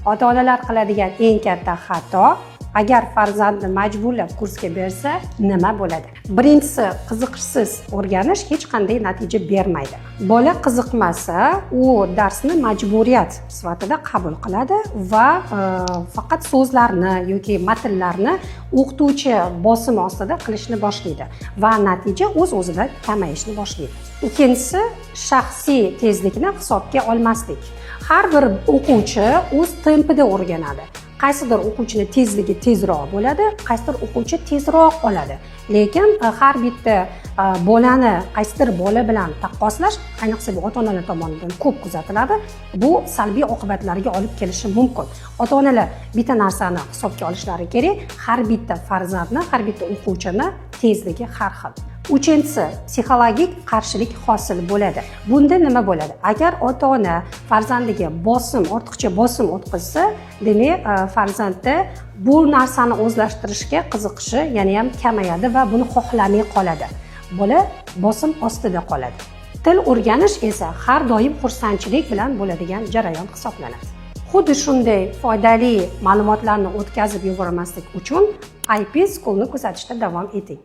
Ota-onalar qiladigan eng katta xato, agar farzandni majburlab kursga bersa, nima bo'ladi? Birinchisi, qiziqishsiz o'rganish hech qanday natija bermaydi. Bola qiziqmasa, u darsni majburiyat sifatida qabul qiladi va faqat so'zlarni yoki matnlarni o'qituvchi bosim ostida qilishni boshlaydi va natija o'z-o'zidan kamayishni boshlaydi. Ikkinchisi, shaxsiy tezlikni hisobga olmaslik. Har bir o'quvchi o'z tempida o'rganadi. Qaysidir o'quvchini tezligi tezroq bo'ladi, qaysidir o'quvchi tezroq oladi. Lekin har bitta bolani qaysidir bola bilan taqqoslash, ayniqsa bu ota-onalar tomonidan ko'p kuzatiladi, bu salbiy oqibatlarga olib kelishi mumkin. Ota-onalar bitta narsani hisobga olishlari kerak, har bitta farzandni, har bitta o'quvchini tezligi har xil. Uchinchisi, psixologik qarshilik hosil bo'ladi. Bunda nima bo'ladi? Agar ota-ona farzandiga ortiqcha bosim o'tkazsa, demak, farzandda bu narsani o'zlashtirishga qiziqishi yana ham kamayadi va buni xohlamay qoladi. Bola bosim ostida qoladi. Til o'rganish esa har doim xursandchilik bilan bo'ladigan jarayon hisoblanadi. Xuddi shunday foydali ma'lumotlarni o'tkazib yubormaslik uchun IP Schoolni kuzatishda davom eting.